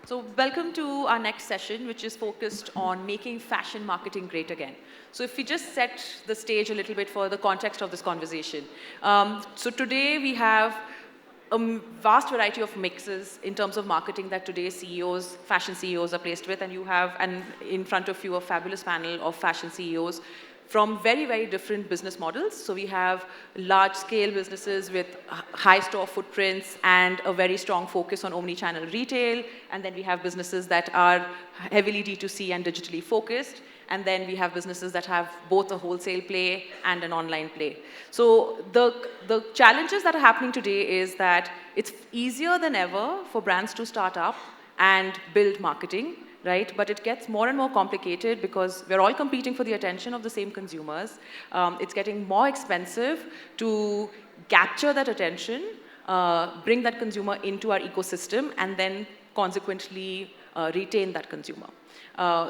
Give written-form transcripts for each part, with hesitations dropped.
So welcome to our next session, which is focused on making fashion marketing great again. So if we just set the stage a little bit for the context of this conversation. So today we have a vast variety of mixes in terms of marketing that today's CEOs, fashion CEOs are placed with, and you have in front of you a fabulous panel of fashion CEOs from very, very different business models. So we have large-scale businesses with high store footprints and a very strong focus on omni-channel retail. And then we have businesses that are heavily D2C and digitally focused. And then we have businesses that have both a wholesale play and an online play. So the challenges that are happening today is that it's easier than ever for brands to start up and build marketing, right? But it gets more and more complicated because we're all competing for the attention of the same consumers. It's getting more expensive to capture that attention, bring that consumer into our ecosystem, and then consequently retain that consumer.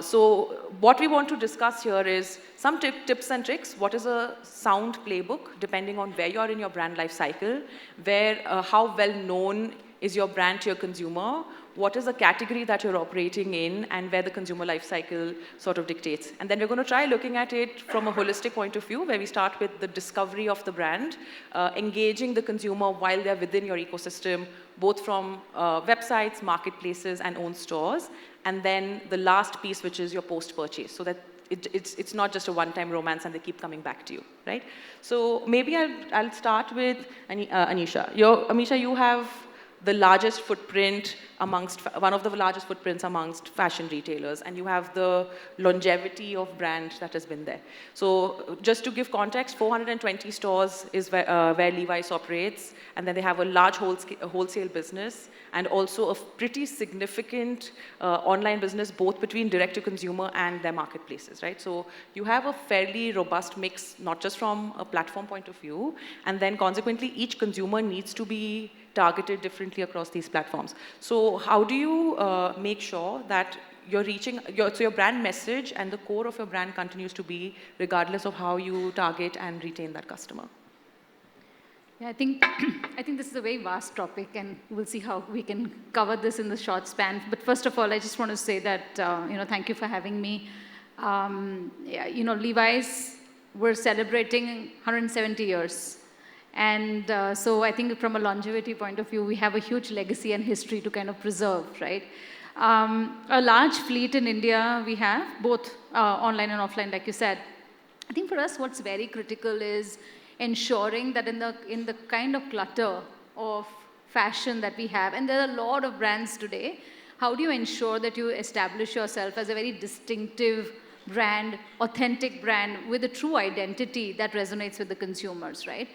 So what we want to discuss here is some tips and tricks. What is a sound playbook, depending on where you are in your brand life cycle, how well known is your brand to your consumer, what is the category that you're operating in, and where the consumer life cycle sort of dictates. And then we're going to try looking at it from a holistic point of view, where we start with the discovery of the brand, engaging the consumer while they're within your ecosystem, both from websites, marketplaces, and own stores. And then the last piece, which is your post-purchase, so that it's not just a one-time romance and they keep coming back to you, right? So maybe I'll start with Anisha. Amisha, you have the largest footprint one of the largest footprints amongst fashion retailers, and you have the longevity of brand that has been there. So just to give context, 420 stores is where Levi's operates, and then they have a large wholesale business, and also a pretty significant online business, both between direct-to-consumer and their marketplaces, right? So you have a fairly robust mix, not just from a platform point of view, and then consequently, each consumer needs to be targeted differently across these platforms. So how do you make sure that you're reaching, so your brand message and the core of your brand continues to be regardless of how you target and retain that customer? Yeah, I think this is a very vast topic, and we'll see how we can cover this in the short span. But first of all, I just want to say that, thank you for having me. Levi's, we're celebrating 170 years. And so I think from a longevity point of view, we have a huge legacy and history to kind of preserve, right? A large fleet in India we have, both online and offline, like you said. I think for us, what's very critical is ensuring that in the kind of clutter of fashion that we have, and there are a lot of brands today, how do you ensure that you establish yourself as a very distinctive brand, authentic brand with a true identity that resonates with the consumers, right?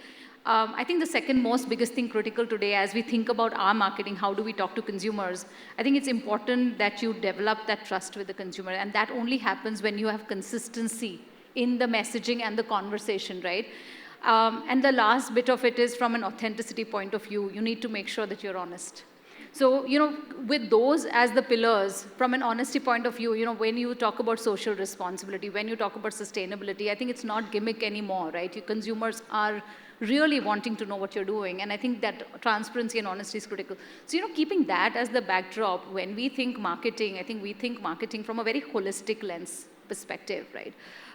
I think the second most biggest thing critical today as we think about our marketing, how do we talk to consumers, I think it's important that you develop that trust with the consumer, and that only happens when you have consistency in the messaging and the conversation, right? And the last bit of it is from an authenticity point of view, you need to make sure that you're honest. So, with those as the pillars, from an honesty point of view, when you talk about social responsibility, when you talk about sustainability, I think it's not gimmick anymore, right? Your consumers are really wanting to know what you're doing. And I think that transparency and honesty is critical. So, keeping that as the backdrop, when we think marketing, I think we think marketing from a very holistic lens perspective, right?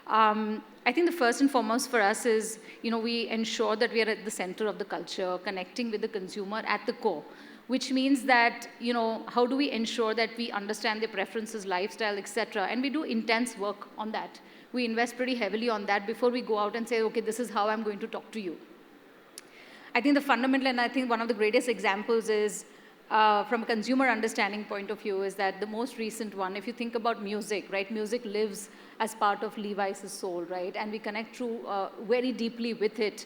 I think the first and foremost for us is, we ensure that we are at the center of the culture, connecting with the consumer at the core, which means that, how do we ensure that we understand their preferences, lifestyle, etc. And we do intense work on that. We invest pretty heavily on that before we go out and say, okay, this is how I'm going to talk to you. I think the fundamental, and I think one of the greatest examples is, from a consumer understanding point of view, is that the most recent one, if you think about music, right? Music lives as part of Levi's soul, right? And we connect through very deeply with it,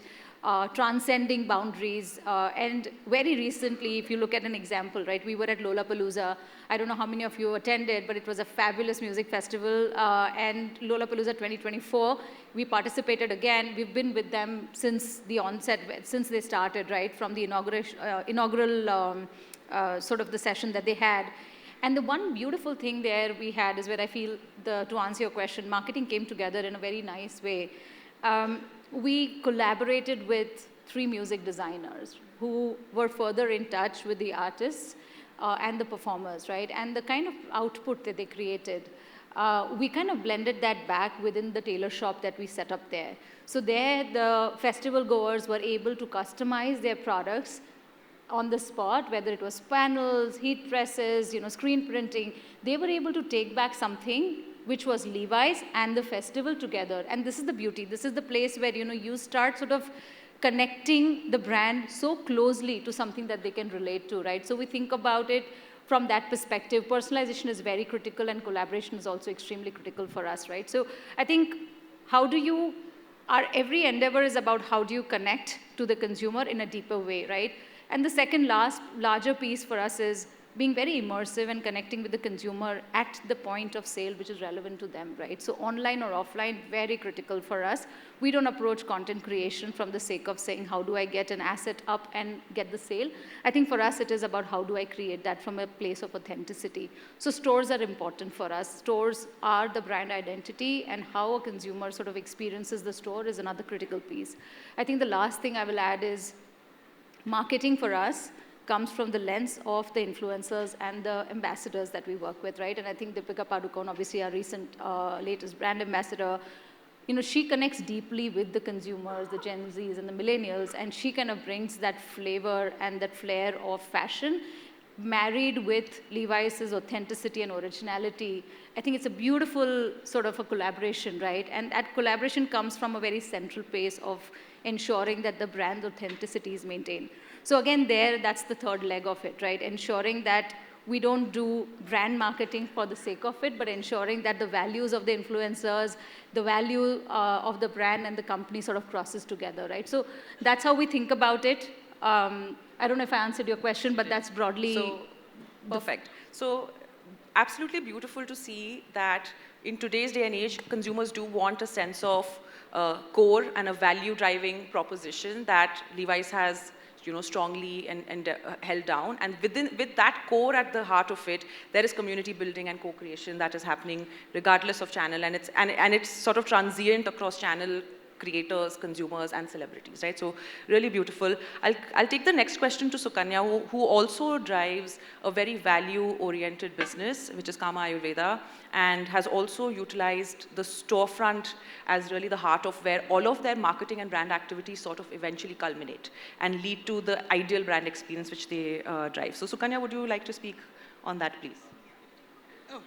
transcending boundaries. And very recently, if you look at an example, right? We were at Lollapalooza. I don't know how many of you attended, but it was a fabulous music festival. And Lollapalooza 2024, we participated again. We've been with them since the onset, since they started, right? From the inaugural sort of the session that they had. And the one beautiful thing there we had is where I feel, to answer your question, marketing came together in a very nice way. We collaborated with 3 music designers who were further in touch with the artists and the performers, right? And the kind of output that they created, we kind of blended that back within the tailor shop that we set up there. So there, the festival goers were able to customize their products on the spot, whether it was panels, heat presses, screen printing. They were able to take back something which was Levi's and the festival together. And this is the beauty. This is the place where, you start sort of connecting the brand so closely to something that they can relate to, right? So we think about it from that perspective. Personalization is very critical, and collaboration is also extremely critical for us, right? So I think our every endeavor is about how do you connect to the consumer in a deeper way, right? And the second larger piece for us is being very immersive and connecting with the consumer at the point of sale, which is relevant to them, right? So online or offline, very critical for us. We don't approach content creation from the sake of saying, how do I get an asset up and get the sale? I think for us, it is about how do I create that from a place of authenticity. So stores are important for us. Stores are the brand identity, and how a consumer sort of experiences the store is another critical piece. I think the last thing I will add is marketing for us comes from the lens of the influencers and the ambassadors that we work with, right? And I think Deepika Padukone, obviously our recent latest brand ambassador, she connects deeply with the consumers, the Gen Zs and the millennials, and she kind of brings that flavor and that flair of fashion married with Levi's authenticity and originality. I think it's a beautiful sort of a collaboration, right? And that collaboration comes from a very central place of ensuring that the brand authenticity is maintained. So again, that's the third leg of it, right? Ensuring that we don't do brand marketing for the sake of it, but ensuring that the values of the influencers, the value of the brand and the company sort of crosses together, right? So that's how we think about it. I don't know if I answered your question, but that's broadly... So, perfect. So absolutely beautiful to see that in today's day and age, consumers do want a sense of core and a value-driving proposition that Levi's has strongly and held down. And with that core at the heart of it, there is community building and co-creation that is happening regardless of channel. And it's sort of transient across channel creators, consumers, and celebrities, right? So really beautiful. I'll take the next question to Sukanya, who also drives a very value-oriented business, which is Kama Ayurveda, and has also utilized the storefront as really the heart of where all of their marketing and brand activities sort of eventually culminate and lead to the ideal brand experience which they drive. So Sukanya, would you like to speak on that, please? Oh.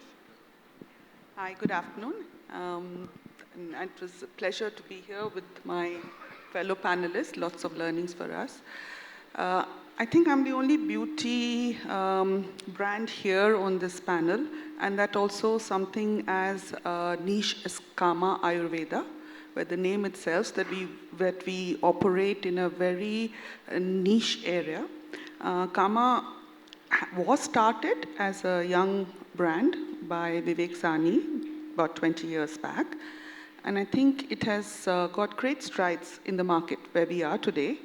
Hi, good afternoon. And it was a pleasure to be here with my fellow panelists, lots of learnings for us. I think I'm the only beauty brand here on this panel, and that also something as niche as Kama Ayurveda, where the name itself that we operate in a very niche area. Kama was started as a young brand by Vivek Sani about 20 years back. And I think it has got great strides in the market where we are today,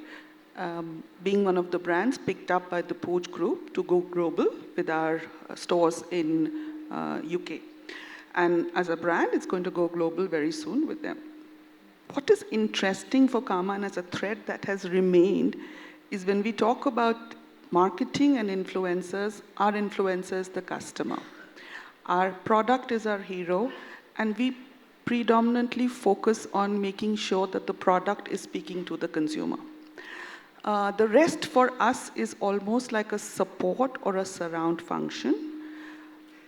being one of the brands picked up by the Pooj Group to go global with our stores in UK. And as a brand, it's going to go global very soon with them. What is interesting for Kama, and as a thread that has remained, is when we talk about marketing and influencers, our influencer is the customer. Our product is our hero, and we predominantly focus on making sure that the product is speaking to the consumer. The rest for us is almost like a support or a surround function.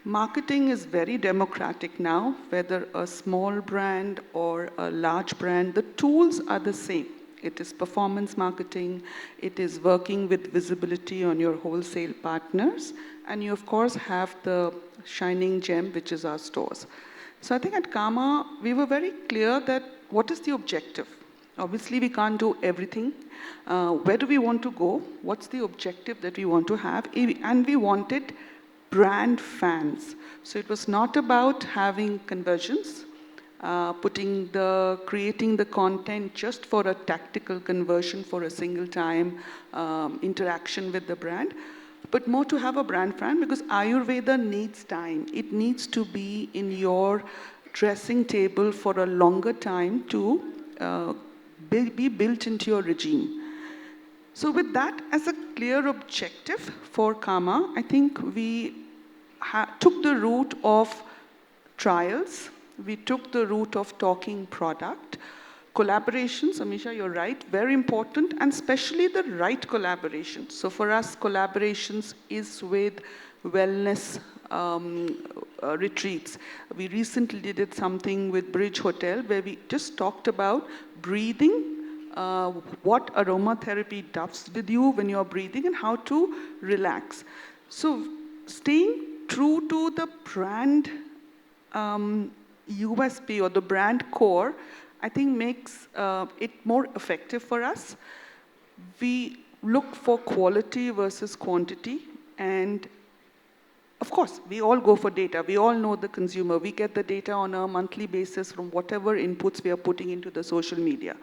Marketing is very democratic now, whether a small brand or a large brand, the tools are the same. It is performance marketing, it is working with visibility on your wholesale partners, and you of course have the shining gem, which is our stores. So I think at Kama, we were very clear that what is the objective? Obviously, we can't do everything. Where do we want to go? What's the objective that we want to have? And we wanted brand fans. So it was not about having conversions, creating the content just for a tactical conversion for a single time interaction with the brand, but more to have a brand fan, because Ayurveda needs time. It needs to be in your dressing table for a longer time to be built into your regime. So with that as a clear objective for Kama, I think we took the route of trials, we took the route of talking product, collaborations, Amisha, you're right, very important, and especially the right collaborations. So for us, collaborations is with wellness retreats. We recently did something with Bridge Hotel where we just talked about breathing, what aromatherapy does with you when you're breathing and how to relax. So staying true to the brand USP or the brand core, I think makes it more effective for us. We look for quality versus quantity, and of course, we all go for data. We all know the consumer. We get the data on a monthly basis from whatever inputs we are putting into the social media.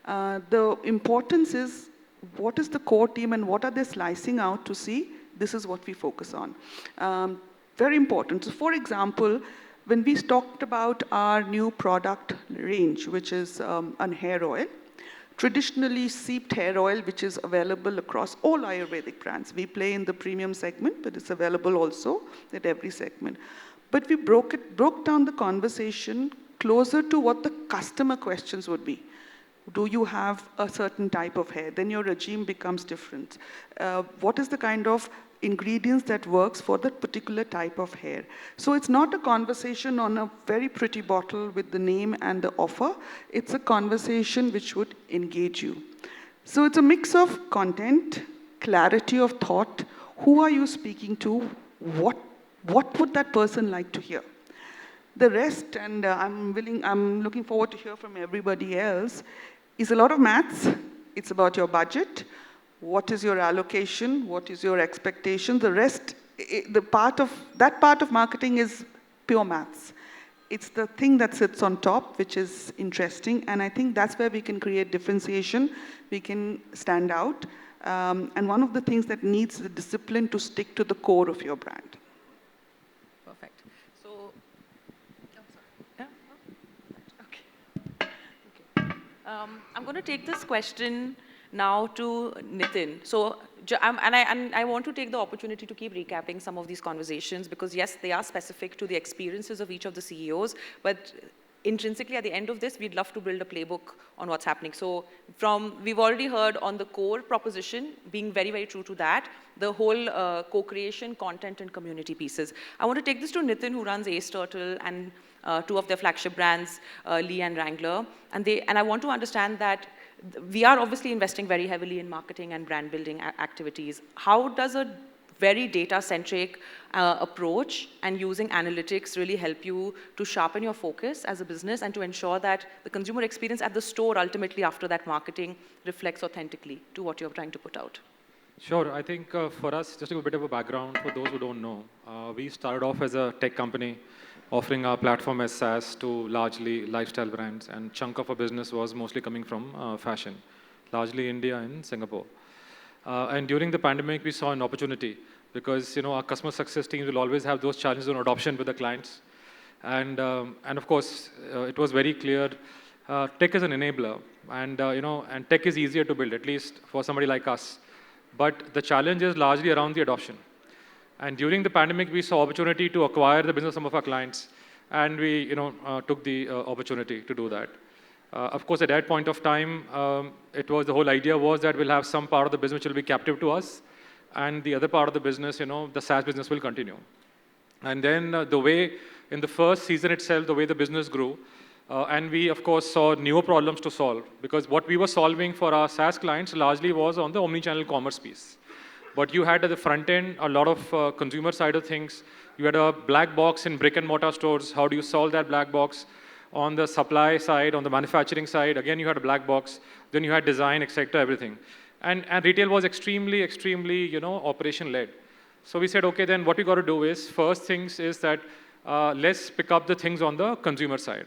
The importance is what is the core team and what are they slicing out to see? This is what we focus on. Very important. So for example, when we talked about our new product range, which is a hair oil, traditionally seeped hair oil, which is available across all Ayurvedic brands. We play in the premium segment, but it's available also at every segment. But we broke down the conversation closer to what the customer questions would be. Do you have a certain type of hair? Then your regime becomes different. What is the kind of ingredients that works for that particular type of hair? So it's not a conversation on a very pretty bottle with the name and the offer. It's a conversation which would engage you. So it's a mix of content, clarity of thought. Who are you speaking to? What would that person like to hear? The rest, and I'm looking forward to hear from everybody else, is a lot of maths. It's about your budget. What is your allocation? What is your expectation? The rest, that part of marketing is pure maths. It's the thing that sits on top, which is interesting. And I think that's where we can create differentiation. We can stand out. And one of the things that needs the discipline to stick to the core of your brand. Perfect. So, yeah? Okay. I'm going to take this question now to Nitin. So, I want to take the opportunity to keep recapping some of these conversations because yes, they are specific to the experiences of each of the CEOs, but intrinsically at the end of this, we'd love to build a playbook on what's happening. So we've already heard on the core proposition, being very, very true to that, the whole co-creation, content and community pieces. I want to take this to Nitin, who runs Ace Turtle and two of their flagship brands, Lee and Wrangler. And I want to understand that we are obviously investing very heavily in marketing and brand building activities. How does a very data-centric approach and using analytics really help you to sharpen your focus as a business and to ensure that the consumer experience at the store ultimately after that marketing reflects authentically to what you're trying to put out? Sure. I think for us, just a bit of a background for those who don't know, we started off as a tech company offering our platform as SaaS to largely lifestyle brands, and chunk of our business was mostly coming from fashion, largely India and Singapore. And during the pandemic, we saw an opportunity because our customer success teams will always have those challenges on adoption with the clients. And of course, it was very clear, tech is an enabler, and and tech is easier to build, at least for somebody like us. But the challenge is largely around the adoption. And during the pandemic, we saw opportunity to acquire the business of some of our clients, and we took the opportunity to do that. Of course, at that point of time, the whole idea was that we'll have some part of the business which will be captive to us, and the other part of the business, the SaaS business will continue. And then the way, in the first season itself, the way the business grew, and we, of course, saw newer problems to solve, because what we were solving for our SaaS clients largely was on the omnichannel commerce piece. But you had at the front end a lot of consumer side of things. You had a black box in brick and mortar stores. How do you solve that black box? On the supply side, on the manufacturing side, again, you had a black box. Then you had design, etc., everything. And retail was extremely, operation-led. So we said, okay, then what we got to do is, first things is that let's pick up the things on the consumer side.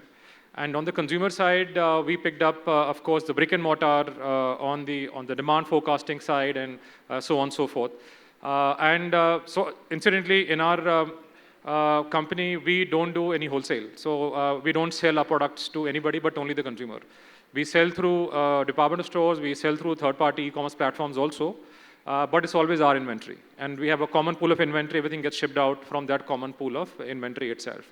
And on the consumer side, we picked up, of course, the brick and mortar on the demand forecasting side and so on and so forth. So incidentally, in our company, we don't do any wholesale. So we don't sell our products to anybody, but only the consumer. We sell through department stores, we sell through third-party e-commerce platforms also, but it's always our inventory. And we have a common pool of inventory, everything gets shipped out from that common pool of inventory itself.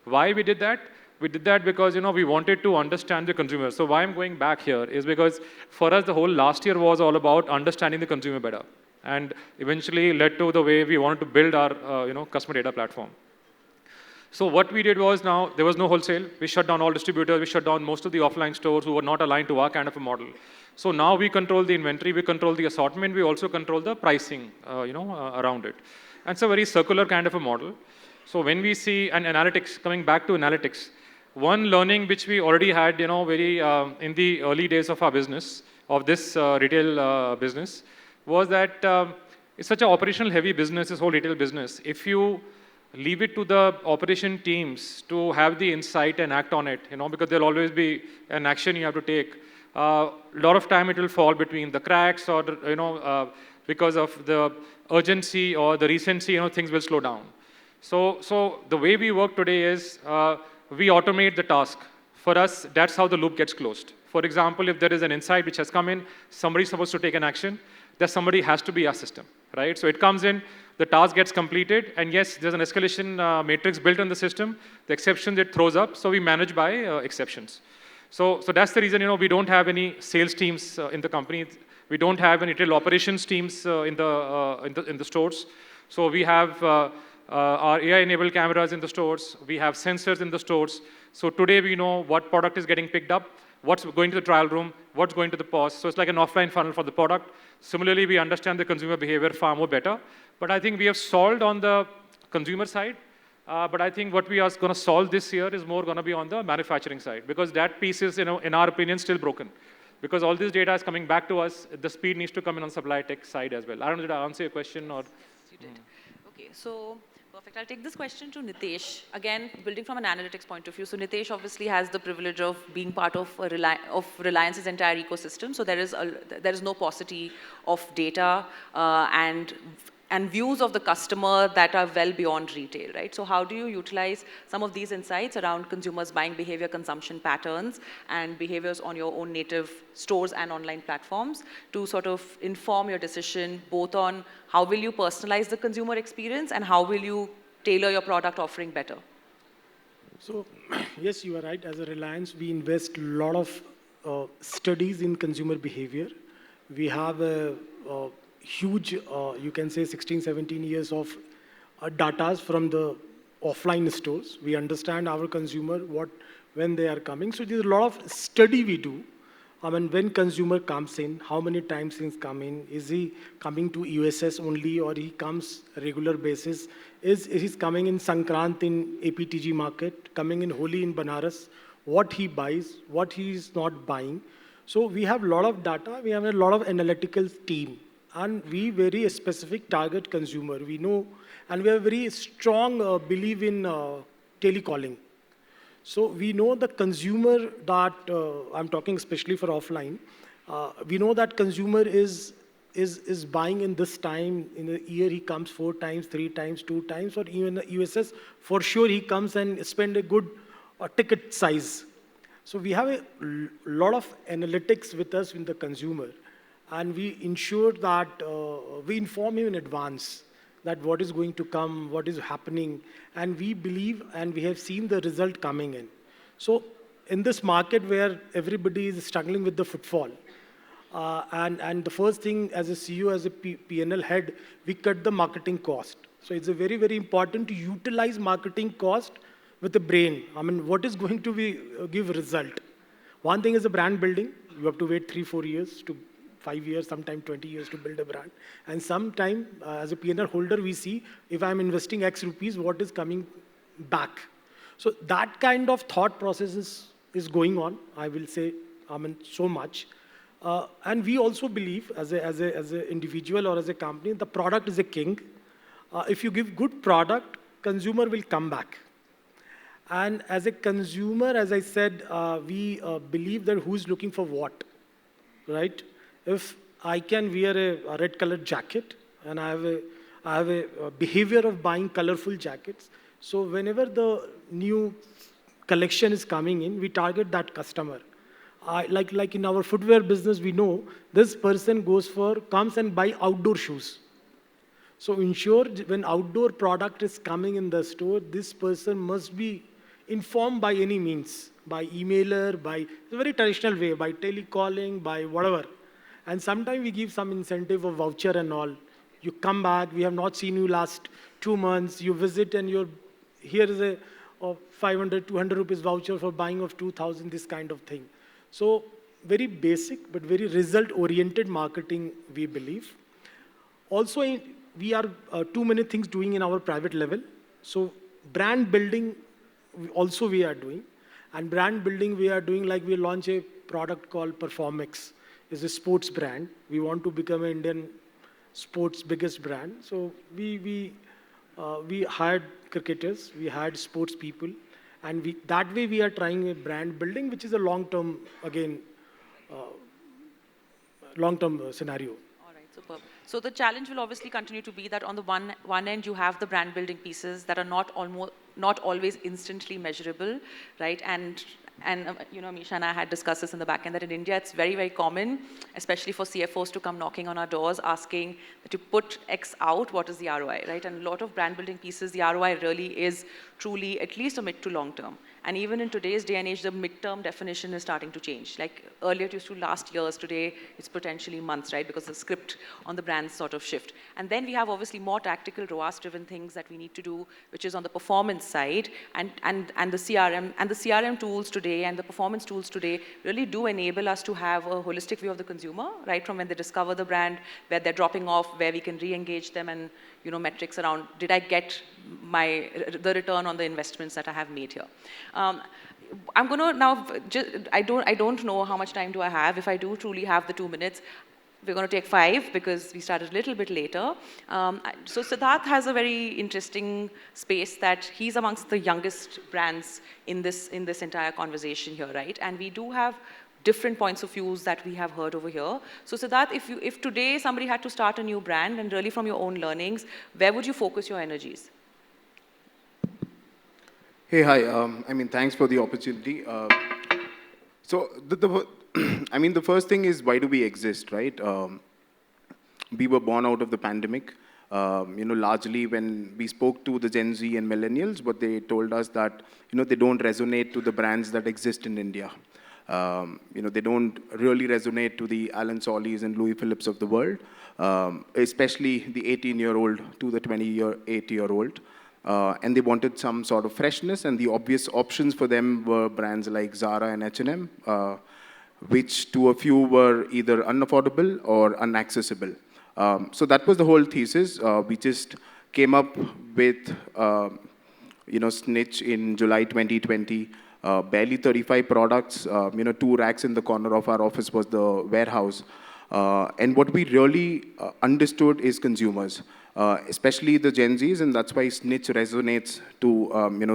Why we did that? We did that because we wanted to understand the consumer. So why I'm going back here is because for us, the whole last year was all about understanding the consumer better, and eventually led to the way we wanted to build our customer data platform. So what we did was, now there was no wholesale. We shut down all distributors. We shut down most of the offline stores who were not aligned to our kind of a model. So now we control the inventory, we control the assortment, we also control the pricing, around it. And it's a very circular kind of a model. So when we see an analytics, coming back to analytics, one learning which we already had, very in the early days of our business, of this retail business, was that it's such an operational heavy business, this whole retail business. If you leave it to the operation teams to have the insight and act on it, because there'll always be an action you have to take. A lot of time it will fall between the cracks, or because of the urgency or the recency, things will slow down. So the way we work today is we automate the task. For us, that's how the loop gets closed. For example, if there is an insight which has come in, somebody's supposed to take an action, that somebody has to be our system, right? So it comes in, the task gets completed, and yes, there's an escalation matrix built in the system. The exceptions it throws up, so we manage by exceptions. So that's the reason, we don't have any sales teams in the company. We don't have any retail operations teams in the stores. So we have our AI-enabled cameras in the stores. We have sensors in the stores. So today we know what product is getting picked up, what's going to the trial room, what's going to the POS. So it's like an offline funnel for the product. Similarly, we understand the consumer behavior far more better. But I think we have solved on the consumer side. But I think what we are going to solve this year is more going to be on the manufacturing side, because that piece is, in our opinion, still broken. Because all this data is coming back to us, the speed needs to come in on supply tech side as well. I don't know, did I answer your question or? Yes, you did. Okay, so perfect. I'll take this question to Nitesh. Again, building from an analytics point of view. So Nitesh obviously has the privilege of being part of Reliance's entire ecosystem. So there is no paucity of data and views of the customer that are well beyond retail, right? So how do you utilize some of these insights around consumers' buying behavior, consumption patterns, and behaviors on your own native stores and online platforms to sort of inform your decision both on how will you personalize the consumer experience and how will you tailor your product offering better? So, yes, you are right. As a Reliance, we invest a lot of studies in consumer behavior. We have a huge, you can say 16, 17 years of data from the offline stores. We understand our consumer, when they are coming. So there's a lot of study we do. I mean, when consumer comes in, how many times he's coming? Is he coming to USS only, or he comes regular basis? Is he's coming in Sankrant in APTG market, coming in Holi in Banaras? What he buys, what he is not buying. So we have a lot of data. We have a lot of analytical team. And we very specific target consumer. We know, and we have a very strong belief in telecalling. So we know the consumer that, I'm talking especially for offline, we know that consumer is buying in this time. In a year he comes 4 times, 3 times, 2 times, or even USS, for sure he comes and spend a good ticket size. So we have a lot of analytics with us in the consumer. And we ensure that we inform him in advance that what is going to come, what is happening, and we believe and we have seen the result coming in. So in this market where everybody is struggling with the footfall, and the first thing as a CEO, as a P&L head, we cut the marketing cost. So it's a very, very important to utilize marketing cost with the brain. I mean, what is going to give result? One thing is the brand building. You have to wait 3-4 years to 5 years, sometimes 20 years to build a brand. And sometime, as a P&L holder, we see if I'm investing X rupees, what is coming back. So that kind of thought process is going on, I will say, so much. And we also believe, as an individual or as a company, the product is a king. If you give good product, consumer will come back. And as a consumer, as I said, we believe that who's looking for what, right? If I can wear a red colored jacket and I have a behavior of buying colorful jackets, so whenever the new collection is coming in, we target that customer. like in our footwear business, we know this person comes and buy outdoor shoes. So ensure when outdoor product is coming in the store, this person must be informed by any means, by emailer, by a very traditional way, by telecalling, by whatever. And sometimes we give some incentive of voucher and all. You come back, we have not seen you last 2 months, you visit and here is a 500, 200 rupees voucher for buying of 2,000, this kind of thing. So very basic, but very result-oriented marketing, we believe. Also, we are too many things doing in our private level. So brand building also we are doing. And brand building we are doing, like we launch a product called Performix. It's a sports brand. We want to become an Indian sports biggest brand. So we hired cricketers, we hired sports people, and that way we are trying a brand building, which is a long-term, again, long-term scenario. All right, superb. So the challenge will obviously continue to be that on the one end you have the brand building pieces that are not always instantly measurable, right? And you know, Amisha and I had discussed this in the back end that in India it's very, very common, especially for CFOs to come knocking on our doors asking that you put X out, what is the ROI, right? And a lot of brand building pieces, the ROI really is truly at least a mid to long term. And even in today's day and age, the midterm definition is starting to change. Like earlier it used to last years, today it's potentially months, right? Because the script on the brands sort of shift. And then we have obviously more tactical ROAS-driven things that we need to do, which is on the performance side, and the CRM. And the CRM tools today and the performance tools today really do enable us to have a holistic view of the consumer, right? From when they discover the brand, where they're dropping off, where we can re-engage them, and you know, metrics around, did I get the return on the investments that I have made here? I'm going to now, I don't know how much time do I have. If I do truly have the 2 minutes, we're going to take 5 because we started a little bit later. So Siddharth has a very interesting space that he's amongst the youngest brands in this entire conversation here, right? And we do have different points of views that we have heard over here. So Siddharth, if today somebody had to start a new brand and really from your own learnings, where would you focus your energies? Hey, hi. Thanks for the opportunity. So, the first thing is, why do we exist, right? We were born out of the pandemic. Largely when we spoke to the Gen Z and millennials, but they told us that, they don't resonate to the brands that exist in India. They don't really resonate to the Alan Solis and Louis Phillips of the world, especially the 18-year-old to the 28-year-old. And they wanted some sort of freshness, and the obvious options for them were brands like Zara and H&M, which to a few were either unaffordable or inaccessible. So that was the whole thesis. We just came up with, Snitch in July 2020. Barely 35 products, 2 racks in the corner of our office was the warehouse. And what we really understood is consumers, especially the Gen Zs, and that's why Snitch resonates to,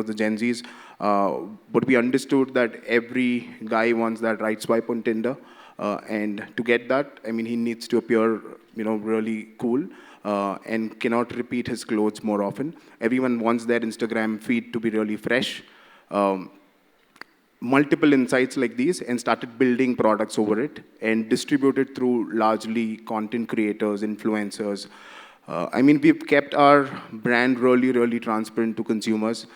the Gen Zs. But we understood that every guy wants that right swipe on Tinder. And to get that, he needs to appear, really cool and cannot repeat his clothes more often. Everyone wants their Instagram feed to be really fresh. Multiple insights like these, and started building products over it and distributed through largely content creators, influencers. We've kept our brand really, really transparent to consumers.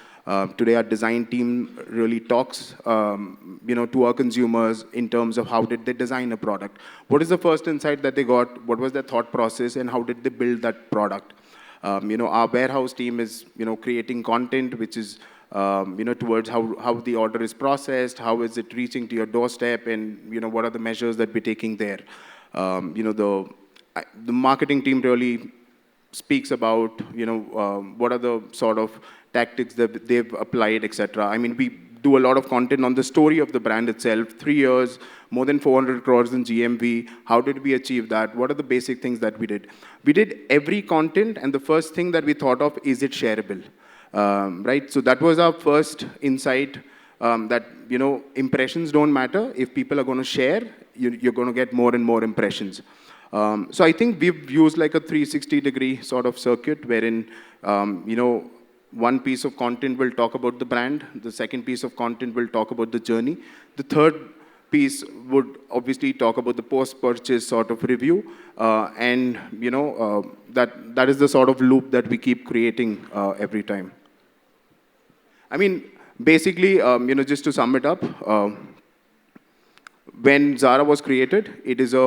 Today, our design team really talks, to our consumers in terms of how did they design a product. What is the first insight that they got? What was their thought process, and how did they build that product? Our warehouse team is, creating content which is, towards how the order is processed, how is it reaching to your doorstep, and, what are the measures that we're taking there. The marketing team really speaks about, what are the sort of tactics that they've applied, etc. We do a lot of content on the story of the brand itself. 3 years, more than 400 crores in GMV. How did we achieve that? What are the basic things that we did? We did every content, and the first thing that we thought of, is it shareable? Right? So that was our first insight, that, impressions don't matter. If people are going to share, you're going to get more and more impressions. So I think we've used like a 360-degree sort of circuit wherein, one piece of content will talk about the brand. The second piece of content will talk about the journey. The third piece would obviously talk about the post-purchase sort of review, and that is the sort of loop that we keep creating every time. I mean, basically, just to sum it up, when Zara was created, it is a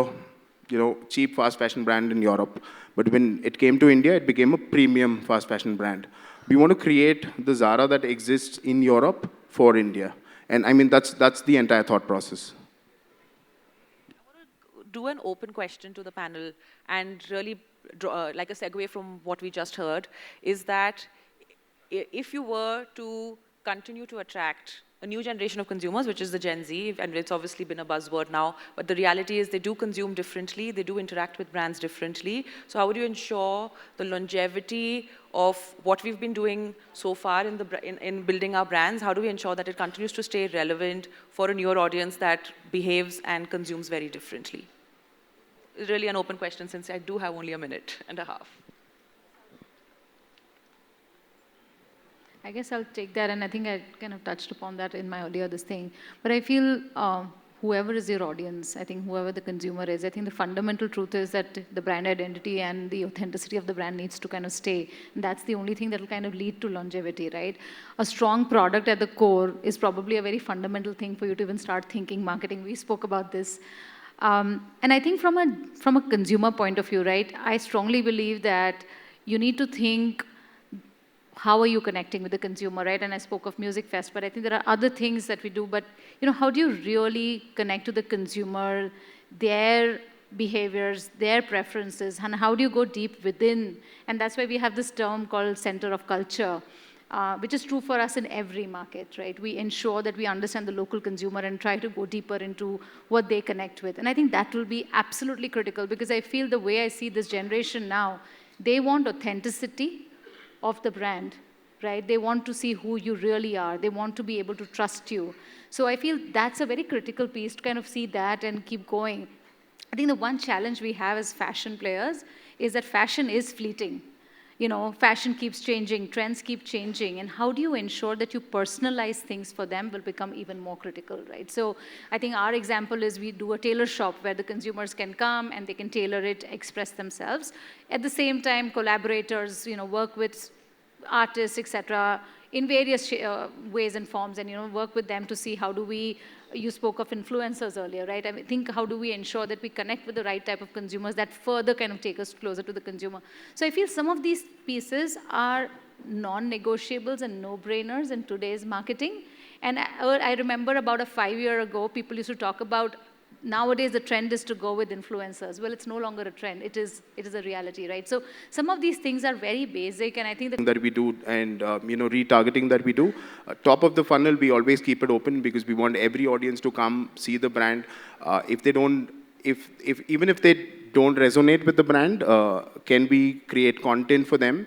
cheap fast fashion brand in Europe. But when it came to India, it became a premium fast fashion brand. We want to create the Zara that exists in Europe for India. And I mean, that's the entire thought process. I want to do an open question to the panel and really draw, like a segue from what we just heard, is that if you were to continue to attract a new generation of consumers, which is the Gen Z, and it's obviously been a buzzword now, but the reality is they do consume differently, they do interact with brands differently. So how would you ensure the longevity of what we've been doing so far in building our brands? How do we ensure that it continues to stay relevant for a newer audience that behaves and consumes very differently? It's really an open question since I do have only a minute and a half. I guess I'll take that, and I think I kind of touched upon that in my earlier this thing. But I feel whoever is your audience, I think whoever the consumer is, I think the fundamental truth is that the brand identity and the authenticity of the brand needs to kind of stay. And that's the only thing that will kind of lead to longevity, right? A strong product at the core is probably a very fundamental thing for you to even start thinking marketing. We spoke about this. And I think from a consumer point of view, right, I strongly believe that you need to think, how are you connecting with the consumer, right? And I spoke of Music Fest, but I think there are other things that we do. But how do you really connect to the consumer, their behaviors, their preferences, and how do you go deep within? And that's why we have this term called center of culture, which is true for us in every market, right? We ensure that we understand the local consumer and try to go deeper into what they connect with. And I think that will be absolutely critical, because I feel the way I see this generation now, they want authenticity of the brand, right? They want to see who you really are. They want to be able to trust you. So I feel that's a very critical piece to kind of see that and keep going. I think the one challenge we have as fashion players is that fashion is fleeting. Fashion keeps changing, trends keep changing, and how do you ensure that you personalize things for them will become even more critical, right? So I think our example is we do a tailor shop where the consumers can come and they can tailor it, express themselves. At the same time, collaborators, work with artists, etc., in various ways and forms, and work with them to see how do we. You spoke of influencers earlier, right? I think how do we ensure that we connect with the right type of consumers that further kind of take us closer to the consumer? So I feel some of these pieces are non-negotiables and no-brainers in today's marketing. And I remember about 5 years ago, people used to talk about, nowadays the trend is to go with influencers. Well, it's no longer a trend. It is a reality, right? So some of these things are very basic, and I think that we do, and retargeting that we do, top of the funnel, we always keep it open because we want every audience to come see the brand. Even if they don't resonate with the brand, can we create content for them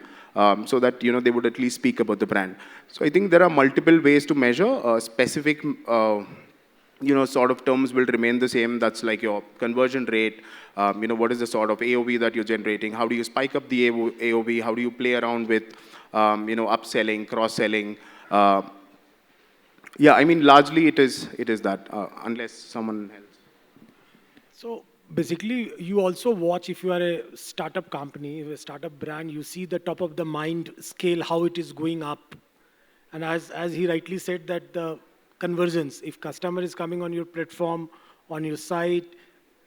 so that they would at least speak about the brand? So I think there are multiple ways to measure specific. Sort of terms will remain the same. That's like your conversion rate. What is the sort of AOV that you're generating? How do you spike up the AOV? How do you play around with, upselling, cross-selling? Yeah, I mean, largely it is that, unless someone else. So basically, you also watch, if you are a startup company, a startup brand, you see the top of the mind scale, how it is going up. And as he rightly said, that the conversions, if customer is coming on your platform, on your site,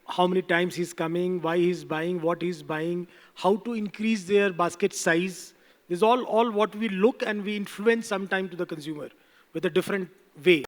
how many times he's coming, why he's buying, what he's buying, how to increase their basket size. This is all what we look and we influence sometime to the consumer with a different way.